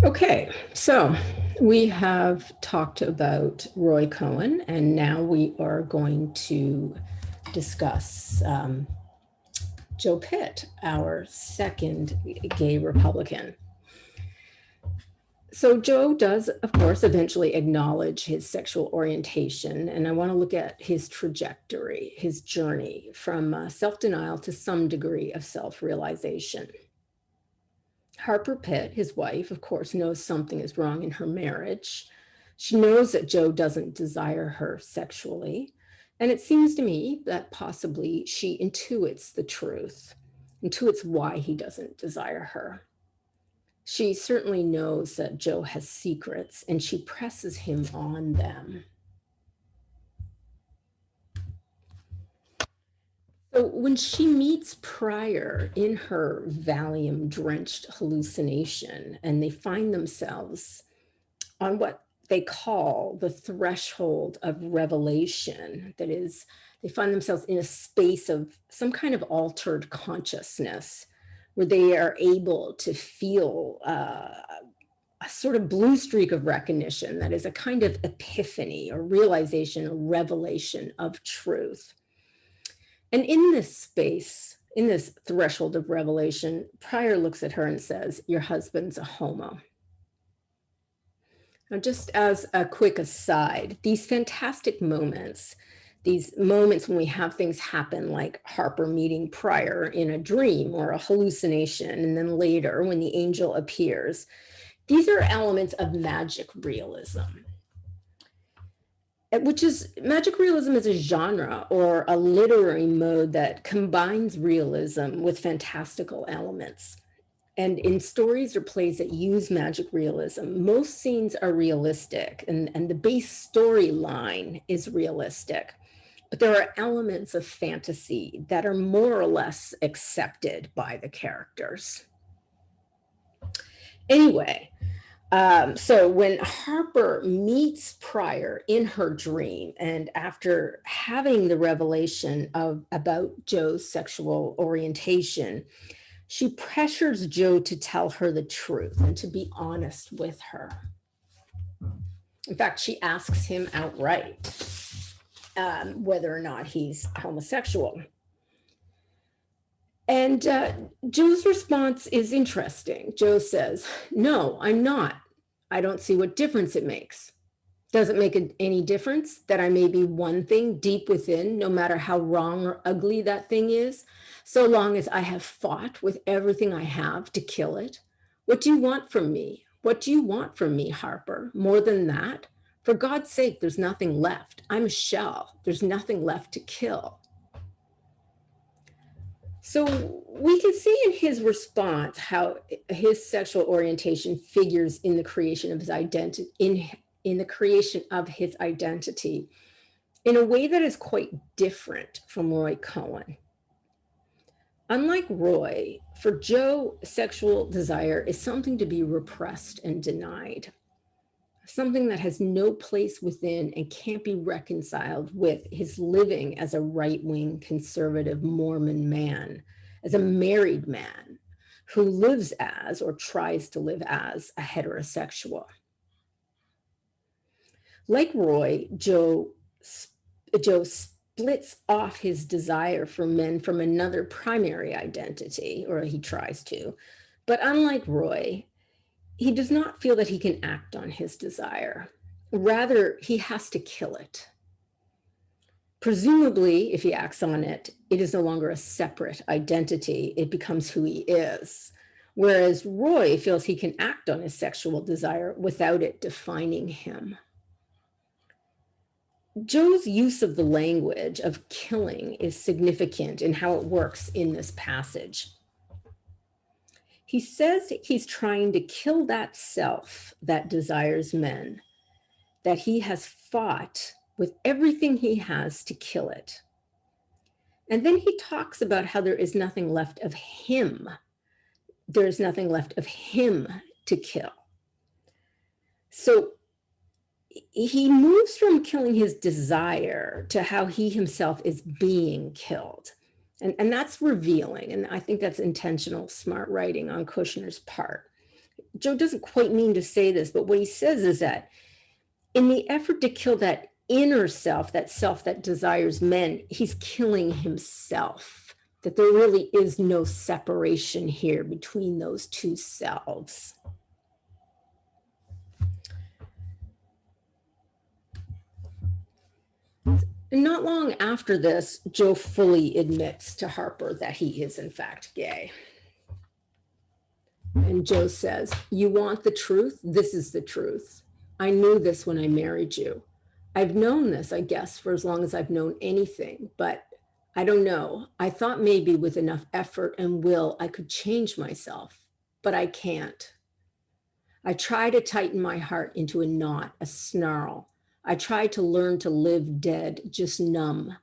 Okay, so we have talked about Roy Cohen, and now we are going to discuss Joe Pitt, our second gay Republican. So Joe does, of course, eventually acknowledge his sexual orientation, and I want to look at his trajectory, his journey from self-denial to some degree of self-realization. Harper Pit, his wife, of course, knows something is wrong in her marriage. She knows that Joe doesn't desire her sexually. And it seems to me that possibly she intuits the truth, intuits why he doesn't desire her. She certainly knows that Joe has secrets, and she presses him on them. So when she meets Pryor in her Valium-drenched hallucination, and they find themselves on what they call the threshold of revelation, that is, they find themselves in a space of some kind of altered consciousness where they are able to feel a sort of blue streak of recognition that is a kind of epiphany or realization or revelation of truth. And in this space, in this threshold of revelation, Pryor looks at her and says, "Your husband's a homo." Now, just as a quick aside, these fantastic moments, these moments when we have things happen like Harper meeting Pryor in a dream or a hallucination, and then later when the angel appears, these are elements of magic realism. Magic realism is a genre or a literary mode that combines realism with fantastical elements. And in stories or plays that use magic realism, most scenes are realistic and the base storyline is realistic. But there are elements of fantasy that are more or less accepted by the characters. Anyway, so when Harper meets Pryor in her dream, and after having the revelation about Joe's sexual orientation, she pressures Joe to tell her the truth and to be honest with her. In fact, she asks him outright whether or not he's homosexual. And Joe's response is interesting. Joe says, "No, I'm not. I don't see what difference it makes. Does it make any difference that I may be one thing deep within, no matter how wrong or ugly that thing is, so long as I have fought with everything I have to kill it? What do you want from me? What do you want from me, Harper? More than that? For God's sake, there's nothing left. I'm a shell. There's nothing left to kill." So we can see in his response how his sexual orientation figures in the creation of his identity, in the creation of his identity in a way that is quite different from Roy Cohen. Unlike Roy, for Joe, sexual desire is something to be repressed and denied, something that has no place within and can't be reconciled with his living as a right-wing conservative Mormon man, as a married man who lives as or tries to live as a heterosexual. Like Roy, Joe splits off his desire for men from another primary identity, or he tries to. But unlike Roy, he does not feel that he can act on his desire. Rather, he has to kill it. Presumably, if he acts on it, it is no longer a separate identity. It becomes who he is. Whereas Roy feels he can act on his sexual desire without it defining him. Joe's use of the language of killing is significant in how it works in this passage. He says he's trying to kill that self that desires men, that he has fought with everything he has to kill it. And then he talks about how there is nothing left of him. There is nothing left of him to kill. So he moves from killing his desire to how he himself is being killed. And that's revealing. And I think that's intentional, smart writing on Kushner's part. Joe doesn't quite mean to say this, but what he says is that in the effort to kill that inner self that desires men, he's killing himself, that there really is no separation here between those two selves. And not long after this, Joe fully admits to Harper that he is in fact gay. And Joe says, "You want the truth? This is the truth. I knew this when I married you. I've known this, I guess, for as long as I've known anything, but I don't know. I thought maybe with enough effort and will, I could change myself, but I can't. I try to tighten my heart into a knot, a snarl. I try to learn to live dead, just numb.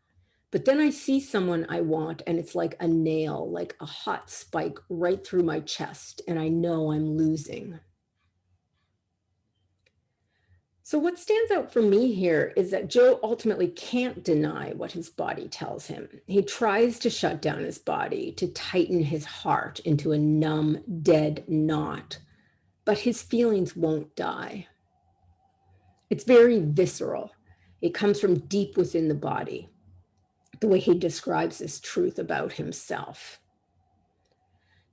But then I see someone I want, and it's like a nail, like a hot spike right through my chest, and I know I'm losing." So what stands out for me here is that Joe ultimately can't deny what his body tells him. He tries to shut down his body, to tighten his heart into a numb, dead knot, but his feelings won't die. It's very visceral. It comes from deep within the body, the way he describes this truth about himself.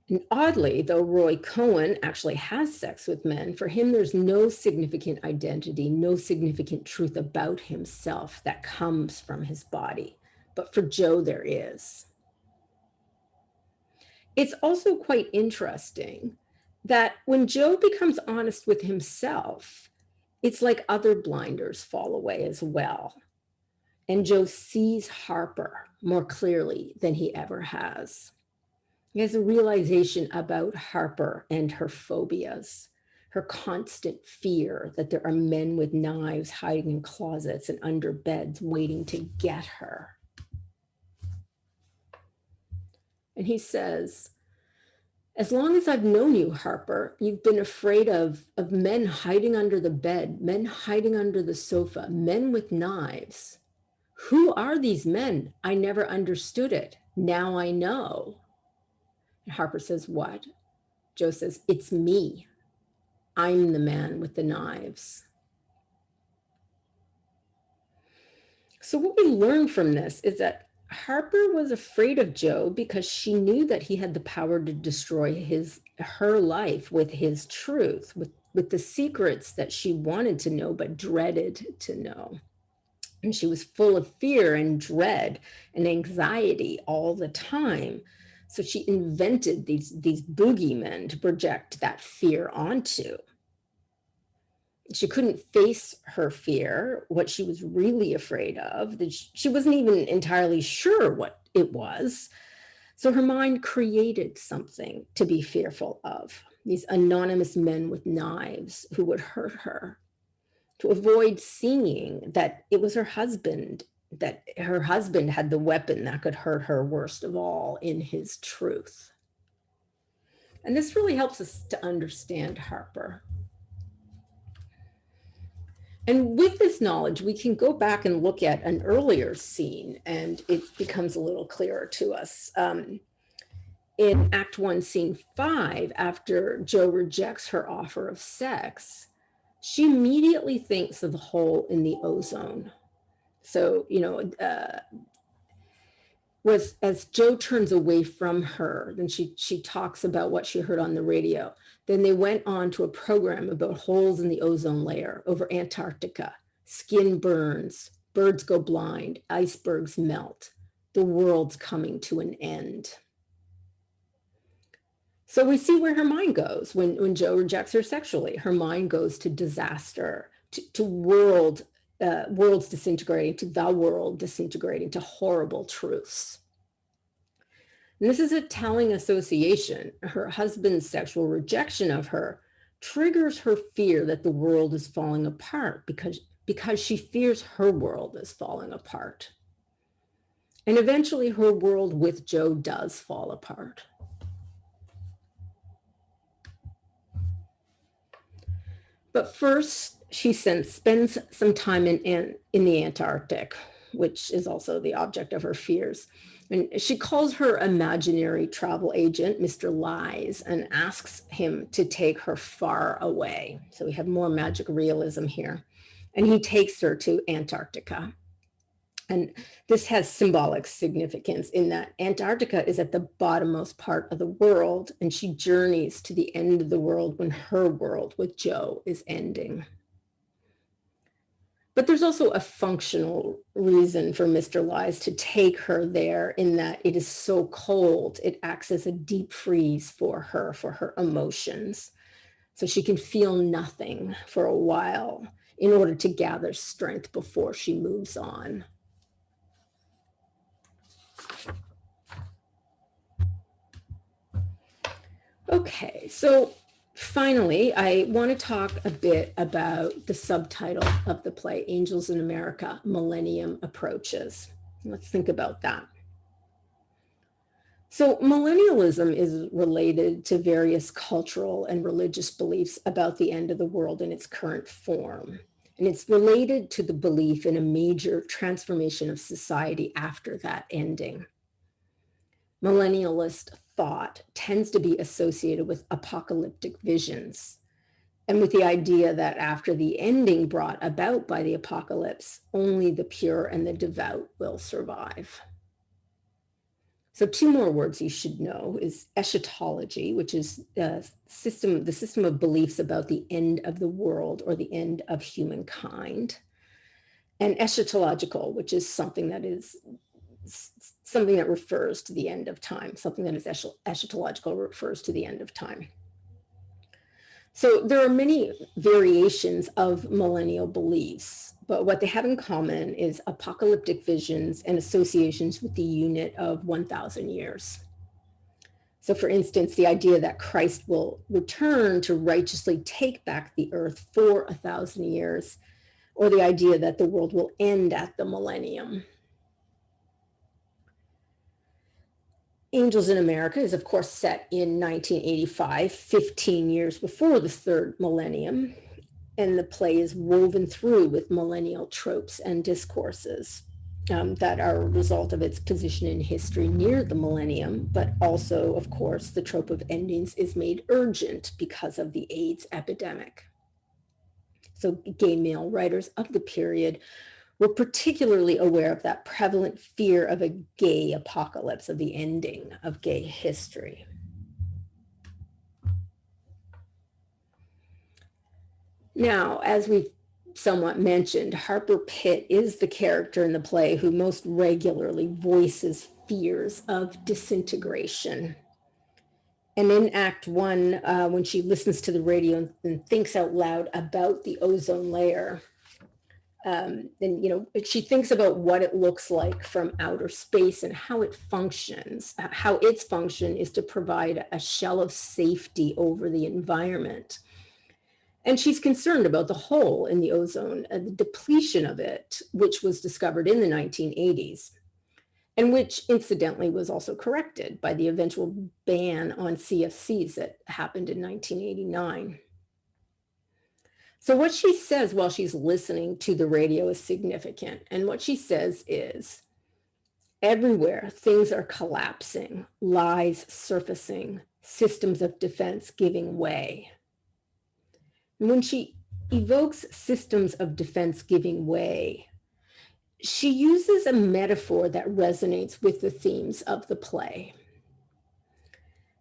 And oddly, though Roy Cohen actually has sex with men, for him there's no significant identity, no significant truth about himself that comes from his body. But for Joe, there is. It's also quite interesting that when Joe becomes honest with himself, it's like other blinders fall away as well. And Joe sees Harper more clearly than he ever has. He has a realization about Harper and her phobias, her constant fear that there are men with knives hiding in closets and under beds waiting to get her. And he says, "As long as I've known you, Harper, you've been afraid of men hiding under the bed, men hiding under the sofa, men with knives. Who are these men? I never understood it. Now I know." And Harper says, "What?" Joe says, "It's me. I'm the man with the knives." So what we learn from this is that Harper was afraid of Joe because she knew that he had the power to destroy her life with his truth, with the secrets that she wanted to know but dreaded to know. And she was full of fear and dread and anxiety all the time. So she invented these boogeymen to project that fear onto. She couldn't face her fear, what she was really afraid of, that she wasn't even entirely sure what it was. So her mind created something to be fearful of, these anonymous men with knives who would hurt her, to avoid seeing that it was her husband, that her husband had the weapon that could hurt her worst of all in his truth. And this really helps us to understand Harper. And with this knowledge, we can go back and look at an earlier scene, and it becomes a little clearer to us. In Act 1, Scene 5, after Joe rejects her offer of sex, she immediately thinks of the hole in the ozone. So, as Joe turns away from her, then she talks about what she heard on the radio. Then they went on to a program about holes in the ozone layer over Antarctica. Skin burns, birds go blind, icebergs melt. The world's coming to an end. So we see where her mind goes when Joe rejects her sexually. Her mind goes to disaster, to worlds disintegrating, to the world disintegrating, to horrible truths. And this is a telling association. Her husband's sexual rejection of her triggers her fear that the world is falling apart because she fears her world is falling apart. And eventually her world with Joe does fall apart. But first, she spends some time in the Antarctic, which is also the object of her fears. And she calls her imaginary travel agent, Mr. Lies, and asks him to take her far away. So we have more magic realism here. And he takes her to Antarctica. And this has symbolic significance in that Antarctica is at the bottommost part of the world, and she journeys to the end of the world when her world with Joe is ending. But there's also a functional reason for Mr. Lies to take her there, in that it is so cold. It acts as a deep freeze for her emotions. So she can feel nothing for a while in order to gather strength before she moves on. Okay, so finally, I want to talk a bit about the subtitle of the play, Angels in America, Millennium Approaches. Let's think about that. So millennialism is related to various cultural and religious beliefs about the end of the world in its current form. And it's related to the belief in a major transformation of society after that ending. Millennialist thought tends to be associated with apocalyptic visions, and with the idea that after the ending brought about by the apocalypse, only the pure and the devout will survive. So two more words you should know is eschatology, which is the system of beliefs about the end of the world or the end of humankind, and eschatological, which is something that refers to the end of time. Something that is eschatological refers to the end of time. So there are many variations of millennial beliefs, but what they have in common is apocalyptic visions and associations with the unit of 1,000 years. So for instance, the idea that Christ will return to righteously take back the earth for 1,000 years, or the idea that the world will end at the millennium. Angels in America is, of course, set in 1985, 15 years before the third millennium, and the play is woven through with millennial tropes and discourses that are a result of its position in history near the millennium, but also, of course, the trope of endings is made urgent because of the AIDS epidemic. So gay male writers of the period were particularly aware of that prevalent fear of a gay apocalypse, of the ending of gay history. Now, as we've somewhat mentioned, Harper Pit is the character in the play who most regularly voices fears of disintegration. And in Act 1, when she listens to the radio and thinks out loud about the ozone layer, and she thinks about what it looks like from outer space and how it functions, how its function is to provide a shell of safety over the environment. And she's concerned about the hole in the ozone and the depletion of it, which was discovered in the 1980s, and which incidentally was also corrected by the eventual ban on CFCs that happened in 1989. So what she says while she's listening to the radio is significant. And what she says is, everywhere things are collapsing, lies surfacing, systems of defense giving way. And when she evokes systems of defense giving way, she uses a metaphor that resonates with the themes of the play.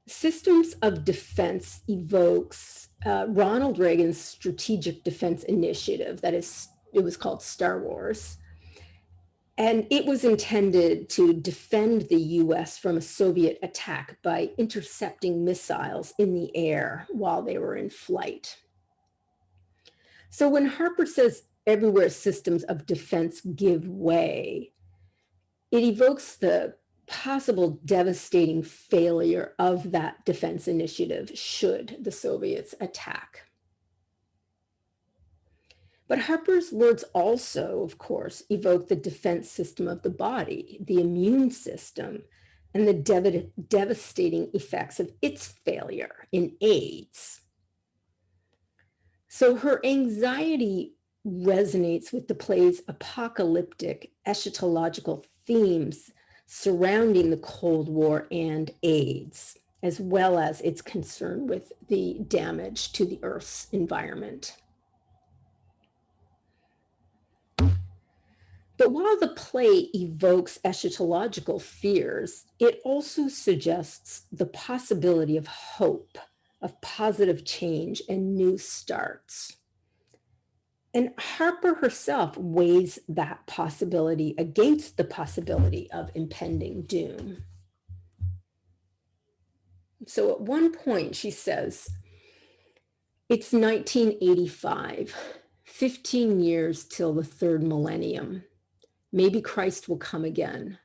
Systems of defense evokes Ronald Reagan's Strategic Defense Initiative, it was called Star Wars. And it was intended to defend the US from a Soviet attack by intercepting missiles in the air while they were in flight. So when Harper says everywhere systems of defense give way, it evokes the possible devastating failure of that defense initiative should the Soviets attack. But Harper's words also, of course, evoke the defense system of the body, the immune system, and the devastating effects of its failure in AIDS. So her anxiety resonates with the play's apocalyptic eschatological themes surrounding the Cold War and AIDS, as well as its concern with the damage to the Earth's environment. But while the play evokes eschatological fears, it also suggests the possibility of hope, of positive change and new starts. And Harper herself weighs that possibility against the possibility of impending doom. So at one point she says, it's 1985, 15 years till the third millennium. Maybe Christ will come again.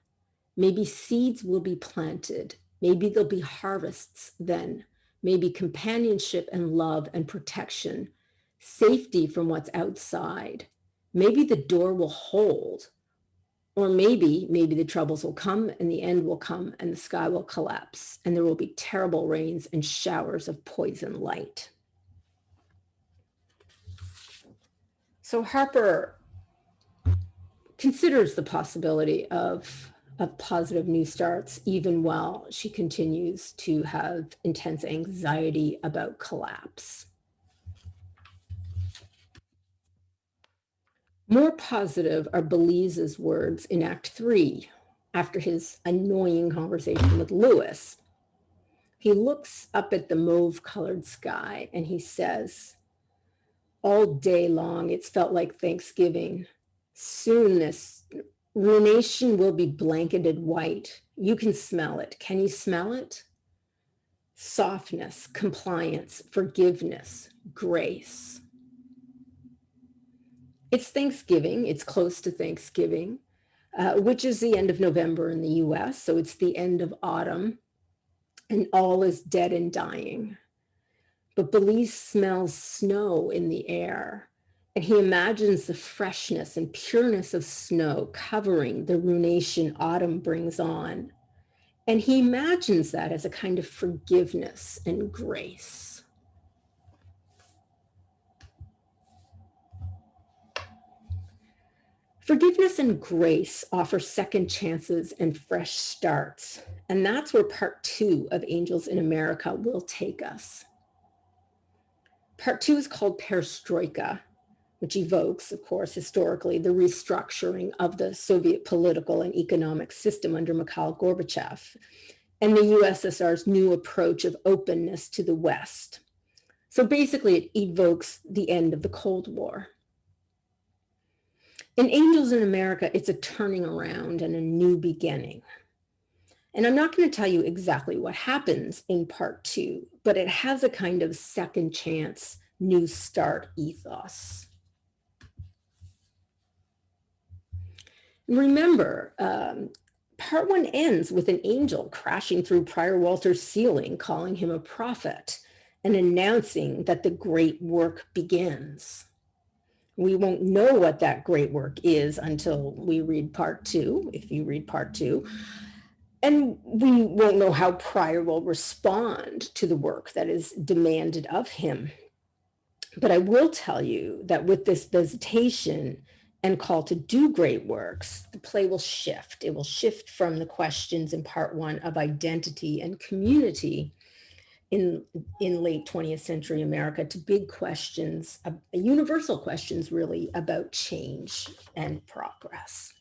Maybe seeds will be planted. Maybe there'll be harvests then. Maybe companionship and love and protection, safety from what's outside. Maybe the door will hold, or maybe the troubles will come and the end will come and the sky will collapse and there will be terrible rains and showers of poison light. So Harper considers the possibility of positive new starts, even while she continues to have intense anxiety about collapse. More positive are Belize's words in Act 3, after his annoying conversation with Lewis. He looks up at the mauve-colored sky and he says, all day long it's felt like Thanksgiving. Soon this ruination will be blanketed white. You can smell it. Can you smell it? Softness, compliance, forgiveness, grace. It's Thanksgiving. It's close to Thanksgiving, which is the end of November in the US. So it's the end of autumn and all is dead and dying. But Belize smells snow in the air. And he imagines the freshness and pureness of snow covering the ruination autumn brings on. And he imagines that as a kind of forgiveness and grace. Forgiveness and grace offer second chances and fresh starts. And that's where part 2 of Angels in America will take us. Part 2 is called Perestroika, which evokes, of course, historically, the restructuring of the Soviet political and economic system under Mikhail Gorbachev and the USSR's new approach of openness to the West. So basically, it evokes the end of the Cold War. In Angels in America, it's a turning around and a new beginning. And I'm not going to tell you exactly what happens in part 2, but it has a kind of second chance, new start ethos. Remember, part 1 ends with an angel crashing through Prior Walter's ceiling, calling him a prophet and announcing that the great work begins. We won't know what that great work is until we read part 2, if you read part 2. And we won't know how Prior will respond to the work that is demanded of him. But I will tell you that with this visitation and call to do great works, the play will shift. It will shift from the questions in part 1 of identity and community in late 20th century America to big questions, universal questions really, about change and progress.